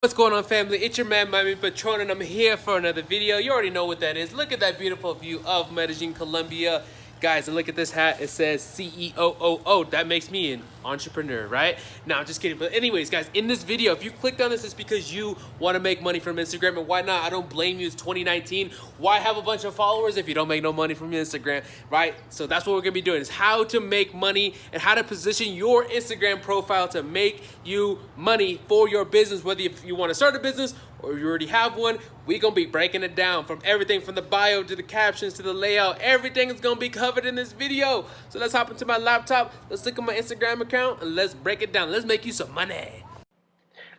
What's going on, family? It's your man Miami Patron, and I'm here for another video. You already know what that is. Look at that beautiful view of Medellin, Colombia. Guys, and look at this hat. It says CEO. That makes me an entrepreneur, right? No, I'm just kidding. But anyways, guys, in this video, if you clicked on this, it's because you want to make money from Instagram. And why not? I don't blame you. It's 2019. Why have a bunch of followers if you don't make no money from your Instagram, right? So that's what we're going to be doing, is how to make money and how to position your Instagram profile to make you money for your business, whether you want to start a business or you already have one. We're going to be breaking it down from everything from the bio to the captions to the layout. Everything is going to be covered in this video. So let's hop into my laptop. Let's look at my Instagram account and let's break it down. Let's make you some money.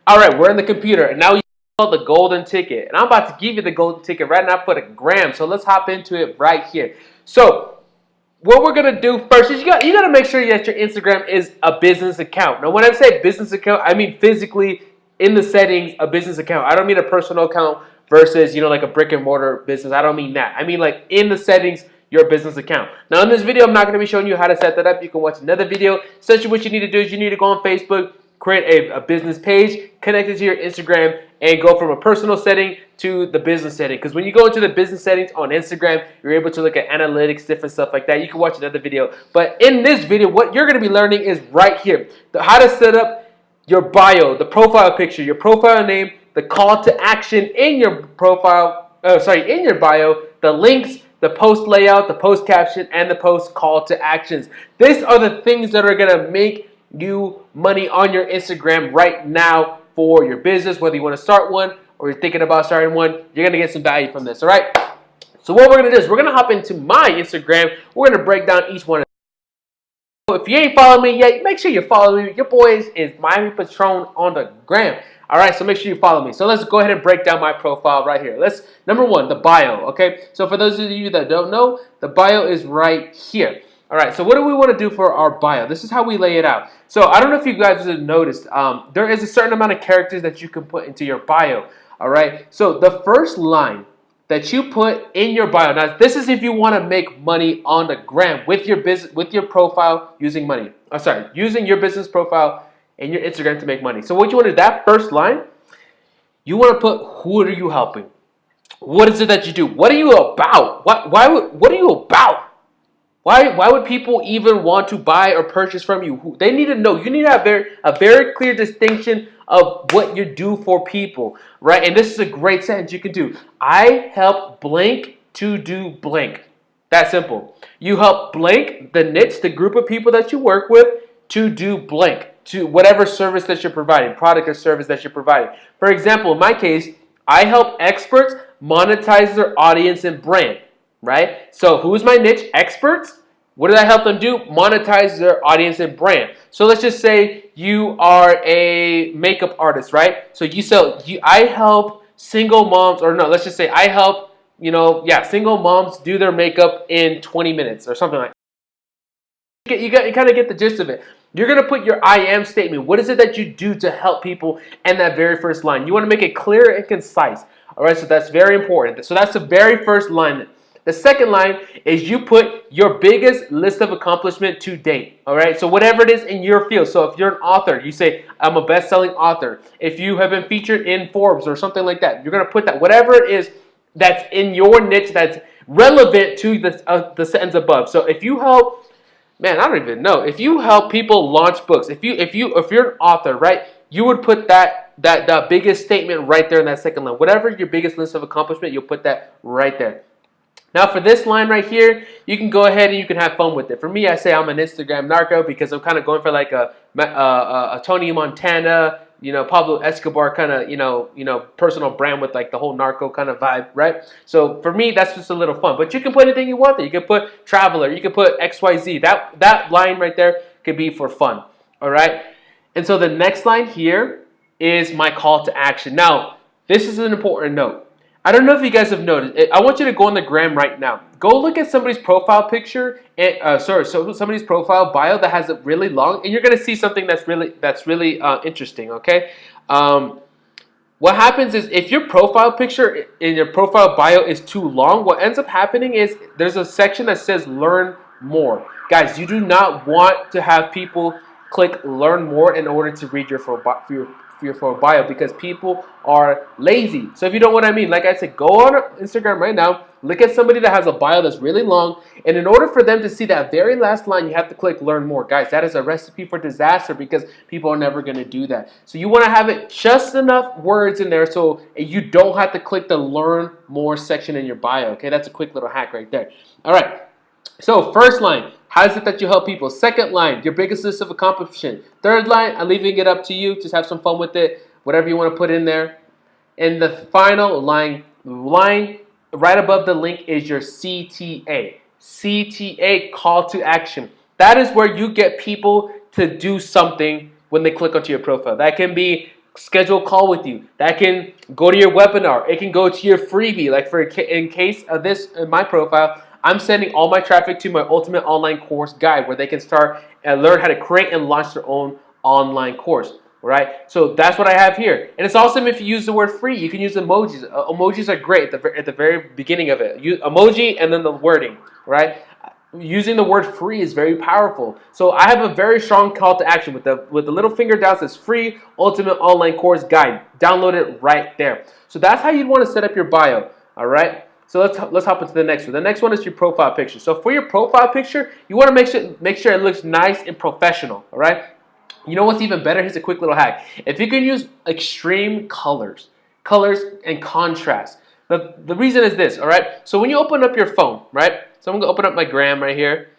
All right, we're in the computer and now you know the golden ticket. And I'm about to give you the golden ticket right now for the gram. So let's hop into it right here. So what we're gonna do first is you gotta make sure that your Instagram is a business account. Now, when I say business account, I mean physically in the settings a business account. I don't mean a personal account versus like a brick and mortar business. I don't mean that. I mean like in the settings your business account. Now in this video, I'm not gonna be showing you how to set that up. You can watch another video. Essentially, what you need to do is you need to go on Facebook, create a business page, connect it to your Instagram, and go from a personal setting to the business setting. Because when you go into the business settings on Instagram, you're able to look at analytics, different stuff like that. You can watch another video. But in this video, what you're going to be learning is right here. How to set up your bio, the profile picture, your profile name, the call to action in your profile, in your bio, the links, the post layout, the post caption, and the post call to actions. These are the things that are going to make you money on your Instagram right now for your business, whether you want to start one or you're thinking about starting one. You're going to get some value from this, all right? So what we're going to do is we're going to hop into my Instagram. We're going to break down each one. If you ain't following me yet, make sure you follow me. Your boys is Miami Patron on the gram. All right, so make sure you follow me. So let's go ahead and break down my profile right here. Number one, the bio, okay? So for those of you that don't know, the bio is right here. All right, so what do we want to do for our bio? This is how we lay it out. So I don't know if you guys have noticed, there is a certain amount of characters that you can put into your bio. All right, so the first line that you put in your bio. Now, this is if you want to make money on the gram with your business, with your profile using money. Using your business profile and your Instagram to make money. So what you want to do, that first line, you want to put, who are you helping? What is it that you do? What are you about? What are you about? Why would people even want to buy or purchase from you? They need to know. You need to have a very clear distinction of what you do for people, right? And this is a great sentence you can do. I help blank to do blank. That simple. You help blank, the niche, the group of people that you work with, to do blank, to whatever service that you're providing, product or service that you're providing. For example, in my case, I help experts monetize their audience and brand. Right? So who's my niche? Experts. What did I help them do? Monetize their audience and brand. So let's just say you are a makeup artist, right? So I help single moms, or no, let's just say I help, single moms do their makeup in 20 minutes or something like that. You kind of get the gist of it. You're going to put your I am statement. What is it that you do to help people in that very first line? You want to make it clear and concise. All right, so that's very important. So that's the very first line. The second line is you put your biggest list of accomplishment to date. All right, so whatever it is in your field. So if you're an author, you say, I'm a best-selling author. If you have been featured in Forbes or something like that, you're going to put that, whatever it is that's in your niche that's relevant to the sentence above. So if you help, man, I don't even know. If you help people launch books, if you're an author, right, you would put that biggest statement right there in that second line. Whatever your biggest list of accomplishment, you'll put that right there. Now for this line right here, you can go ahead and you can have fun with it. For me, I say I'm an Instagram narco because I'm kind of going for like a Tony Montana, Pablo Escobar kind of, personal brand with like the whole narco kind of vibe, right? So for me, that's just a little fun. But you can put anything you want there. You can put traveler, you can put XYZ. That line right there could be for fun, all right? And so the next line here is my call to action. Now, this is an important note. I don't know if you guys have noticed. I want you to go on the gram right now. Go look at somebody's profile picture, somebody's profile bio that has it really long, and you're gonna see something that's really interesting. Okay, what happens is if your profile picture in your profile bio is too long, what ends up happening is there's a section that says learn more. Guys, you do not want to have people click learn more in order to read your for a bio because people are lazy. So if you know what I mean, like I said, go on Instagram right now, look at somebody that has a bio that's really long, and in order for them to see that very last line, you have to click learn more. Guys, that is a recipe for disaster because people are never going to do that. So you want to have it just enough words in there so you don't have to click the learn more section in your bio. Okay, that's a quick little hack right there. All right. So first line, how is it that you help people? Second line, your biggest list of accomplishment. Third line, I'm leaving it up to you. Just have some fun with it, whatever you want to put in there. And the final line right above the link is your CTA. CTA, call to action. That is where you get people to do something when they click onto your profile. That can be schedule a call with you. That can go to your webinar. It can go to your freebie. Like in case of this in my profile, I'm sending all my traffic to my Ultimate Online Course guide where they can start and learn how to create and launch their own online course. Right? So that's what I have here. And it's awesome if you use the word free. You can use emojis. Emojis are great at the very beginning of it. Emoji and then the wording, right? Using the word free is very powerful. So I have a very strong call to action with the little finger down that says free Ultimate Online Course Guide. Download it right there. So that's how you'd want to set up your bio, all right? So let's hop into the next one. The next one is your profile picture. So for your profile picture, you want to make sure it looks nice and professional, all right? You know what's even better? Here's a quick little hack. If you can use extreme colors and contrast. The reason is this, all right? So when you open up your phone, right? So I'm going to open up my gram right here.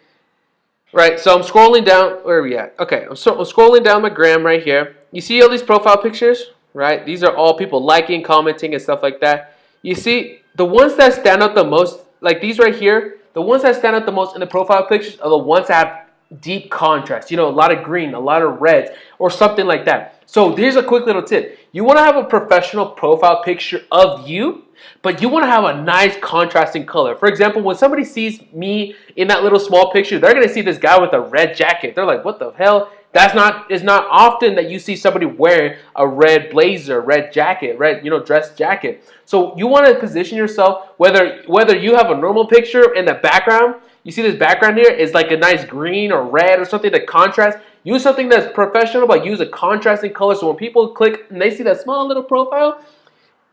Right, so I'm scrolling down. Where are we at? Okay, I'm scrolling down my gram right here. You see all these profile pictures, right? These are all people liking, commenting, and stuff like that. You see, the ones that stand out the most, like these right here, the ones that stand out the most in the profile pictures are the ones that have deep contrast. You know, a lot of green, a lot of reds, or something like that. So here's a quick little tip. You want to have a professional profile picture of you, but you want to have a nice contrasting color. For example, when somebody sees me in that little small picture, they're going to see this guy with a red jacket. They're like, what the hell? It's not often that you see somebody wearing a red blazer, red jacket, red, dress jacket. So you want to position yourself, whether you have a normal picture in the background, you see this background here is like a nice green or red or something that contrasts. Use something that's professional, but use a contrasting color so when people click and they see that small little profile,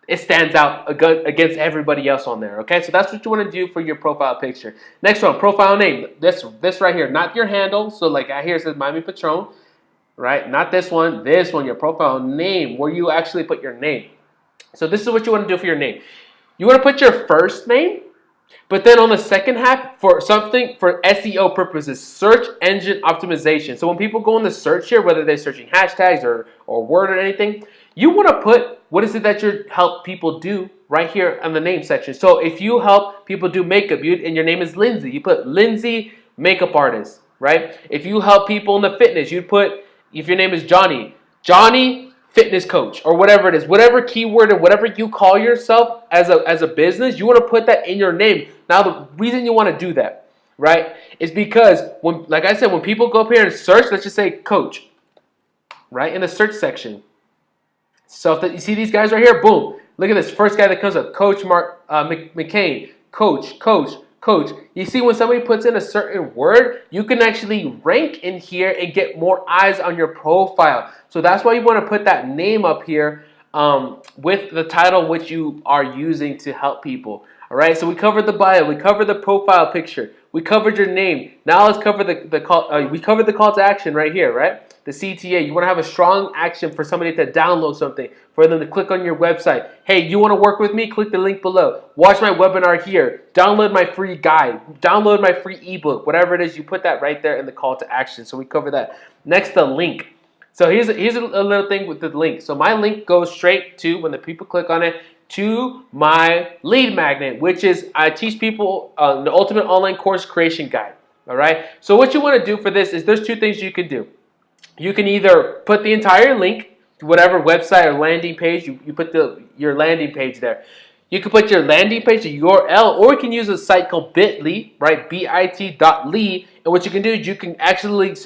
it stands out against everybody else on there, okay? So that's what you want to do for your profile picture. Next one, profile name. This right here, not your handle. So like here it says Miami Patron, right? Not this one, your profile name, where you actually put your name. So this is what you want to do for your name. You want to put your first name, but then on the second half, for SEO purposes, search engine optimization. So when people go in the search here, whether they're searching hashtags or word or anything, you want to put what is it that you help people do right here on the name section. So if you help people do makeup, and your name is Lindsay, you put Lindsay makeup artist, right? If you help people in the fitness, you'd put, if your name is Johnny, Johnny fitness coach, or whatever it is, whatever keyword or whatever you call yourself as a business, you want to put that in your name. Now the reason you want to do that, right, is because like I said, when people go up here and search, let's just say coach, right, in the search section. So if you see these guys right here, boom, look at this first guy that comes up, Coach Mark McCain, coach. You see when somebody puts in a certain word, you can actually rank in here and get more eyes on your profile. So that's why you want to put that name up here with the title which you are using to help people. All right, so we covered the bio, we covered the profile picture, we covered your name. Now let's cover the call. We covered the call to action right here, right? The CTA. You want to have a strong action for somebody to download something, for them to click on your website. Hey, you want to work with me? Click the link below. Watch my webinar here. Download my free guide. Download my free ebook. Whatever it is, you put that right there in the call to action. So we cover that. Next, the link. So here's a little thing with the link. So my link goes straight to, when the people click on it, to my lead magnet, which is I teach people the Ultimate Online Course Creation Guide. All right. So what you want to do for this is there's two things you can do. You can either put the entire link to whatever website or landing page, you put your landing page there. You can put your landing page, the URL, or you can use a site called bit.ly, right? bit.ly. And what you can do is you can actually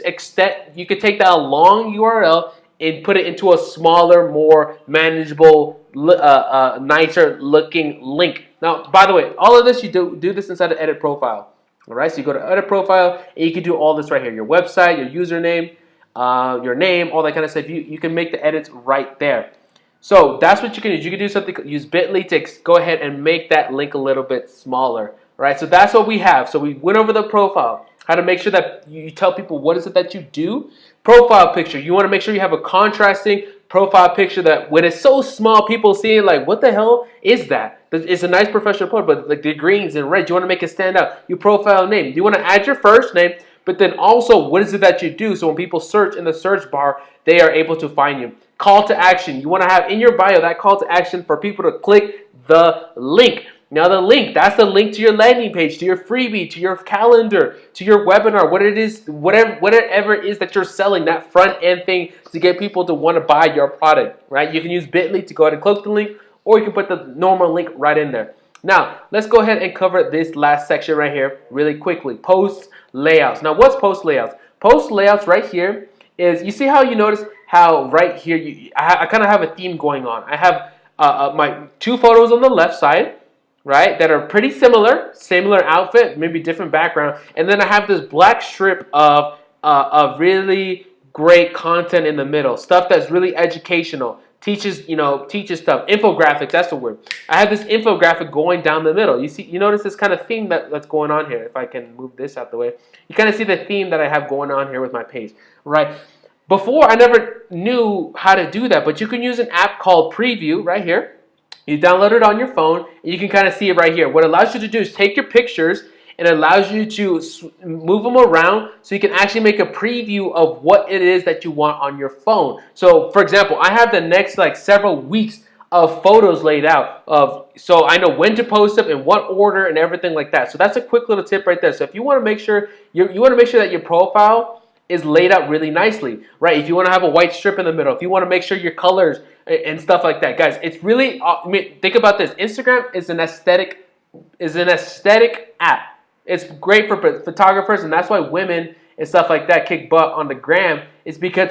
you can take that long URL and put it into a smaller, more manageable, nicer looking link. Now, by the way, all of this, you do this inside of Edit Profile. All right, so you go to Edit Profile, and you can do all this right here. Your website, your username, your name, all that kind of stuff. You can make the edits right there. So that's what you can use. You can do something, use Bitly to go ahead and make that link a little bit smaller, right? So that's what we have. So we went over the profile, how to make sure that you tell people what is it that you do. Profile picture, you want to make sure you have a contrasting profile picture that when it's so small, people see it like, what the hell is that? It's a nice professional photo, but like the greens and red, you want to make it stand out. Your profile name, you want to add your first name, but then also what is it that you do? So when people search in the search bar, they are able to find you. Call to action. You want to have in your bio that call to action for people to click the link. Now the link, that's the link to your landing page, to your freebie, to your calendar, to your webinar, what it is, whatever it is that you're selling, that front end thing to get people to want to buy your product, right? You can use Bitly to go ahead and click the link, or you can put the normal link right in there. Now, let's go ahead and cover this last section right here really quickly. Post layouts. Now, what's post layouts? Post layouts right here is, you see how you notice how right here, I kind of have a theme going on. I have my two photos on the left side, right, that are pretty similar outfit, maybe different background, and then I have this black strip of really great content in the middle, stuff that's really educational, teaches stuff, infographics, that's the word. I have this infographic going down the middle. You notice this kind of theme that's going on here. If I can move this out the way, you kind of see the theme that I have going on here with my page, right? Before, I never knew how to do that, but you can use an app called Preview right here. You download it on your phone, and you can kind of see it right here. What it allows you to do is take your pictures, and it allows you to move them around so you can actually make a preview of what it is that you want on your phone. So, for example, I have the next several weeks of photos laid out, so I know when to post them, in what order, and everything like that. So that's a quick little tip right there. So if you want to make sure that your profile is laid out really nicely, right? If you want to have a white strip in the middle, if you want to make sure your colors and stuff like that, guys, it's really, think about this. Instagram is an aesthetic app. It's great for photographers, and that's why women and stuff like that kick butt on the gram. It's because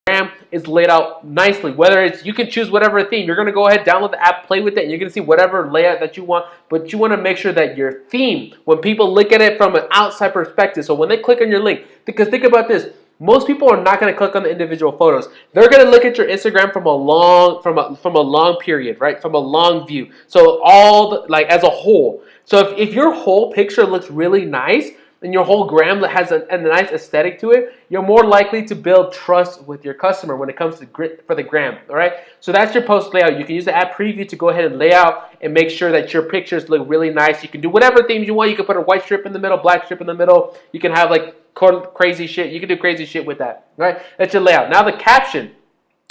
Instagram is laid out nicely. Whether it's, you can choose whatever theme. You're going to go ahead, download the app, play with it, and you're going to see whatever layout that you want. But you want to make sure that your theme, when people look at it from an outside perspective, so when they click on your link, because think about this, most people are not going to click on the individual photos. They're going to look at your Instagram from a long period, right? From a long view. So as a whole. So if your whole picture looks really nice, and your whole gram has a nice aesthetic to it, you're more likely to build trust with your customer when it comes to for the gram, all right? So that's your post layout. You can use the app Preview to go ahead and lay out and make sure that your pictures look really nice. You can do whatever themes you want. You can put a white strip in the middle, black strip in the middle. You can have crazy shit. You can do crazy shit with that, all right? That's your layout. Now the caption.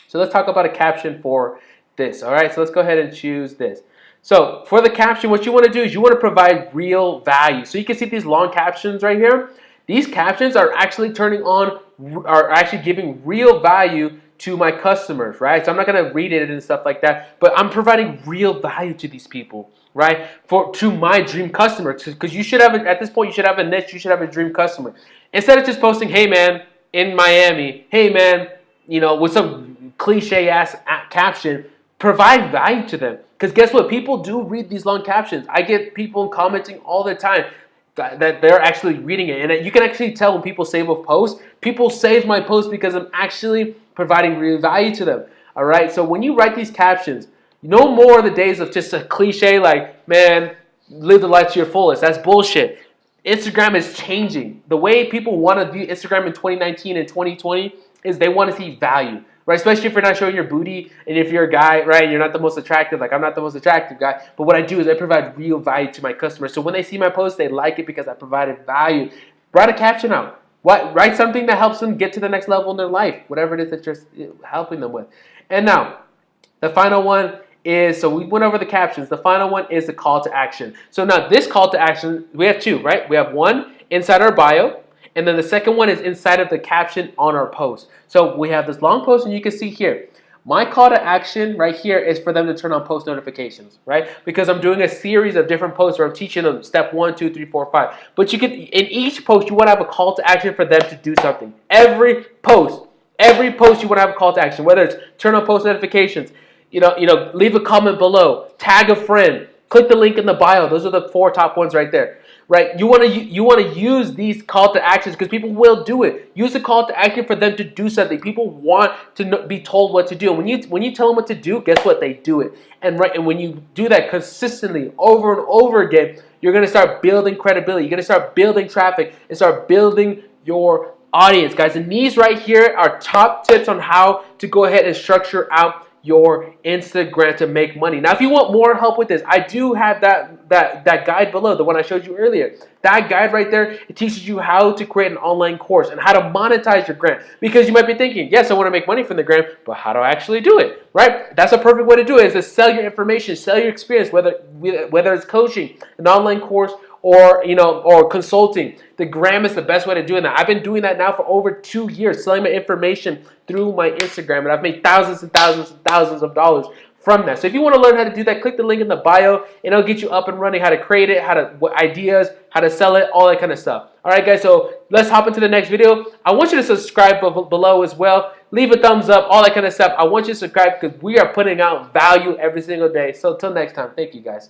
So let's talk about a caption for this, all right? So let's go ahead and choose this. So for the caption, what you want to do is you want to provide real value. So you can see these long captions right here. These captions are actually giving real value to my customers, right? So I'm not going to read it and stuff like that, but I'm providing real value to these people, right? To my dream customer, because you should have, at this point, you should have a niche. You should have a dream customer. Instead of just posting, hey man, in Miami, hey man, with some cliche ass caption, provide value to them. Because guess what? People do read these long captions. I get people commenting all the time that they're actually reading it. And you can actually tell when people save a post. People save my post because I'm actually providing real value to them. All right? So when you write these captions, no more of the days of just a cliche like, man, live the life to your fullest. That's bullshit. Instagram is changing. The way people want to view Instagram in 2019 and 2020 is they want to see value. Right, especially if you're not showing your booty, and if you're a guy, right, you're not the most attractive. Like I'm not the most attractive guy, but what I do is I provide real value to my customers. So when they see my post, they like it because I provided value. Write a caption out. Write something that helps them get to the next level in their life, whatever it is that you're helping them with. And now, the final one is, so we went over the captions. The final one is the call to action. So now this call to action, we have two, right? We have one inside our bio. And then the second one is inside of the caption on our post. So we have this long post, and you can see here, my call to action right here is for them to turn on post notifications, right? Because I'm doing a series of different posts where I'm teaching them step 1, 2, 3, 4, 5. But you can, in each post, you want to have a call to action for them to do something. Every post you want to have a call to action, whether it's turn on post notifications, leave a comment below, tag a friend, click the link in the bio. Those are the 4 top ones right there. right? You want to use these call to actions because people will do it. Use a call to action for them to do something. People want to be told what to do. And when you tell them what to do, guess what? They do it. And when you do that consistently over and over again, you're going to start building credibility. You're going to start building traffic and start building your audience, guys. And these right here are top tips on how to go ahead and structure out your Instagram to make money. Now, if you want more help with this, I do have that guide below, the one I showed you earlier. That guide right there, it teaches you how to create an online course and how to monetize your grant. Because you might be thinking, yes, I want to make money from the grant, but how do I actually do it, right? That's a perfect way to do it, is to sell your information, sell your experience, whether it's coaching, an online course, or consulting. The gram is the best way to do that. I've been doing that now for over 2 years, selling my information through my Instagram, and I've made thousands and thousands and thousands of dollars from that. So if you want to learn how to do that, click the link in the bio, and it'll get you up and running, how to create it, what ideas, how to sell it, all that kind of stuff. All right, guys, so let's hop into the next video. I want you to subscribe below as well. Leave a thumbs up, all that kind of stuff. I want you to subscribe because we are putting out value every single day. So until next time, thank you, guys.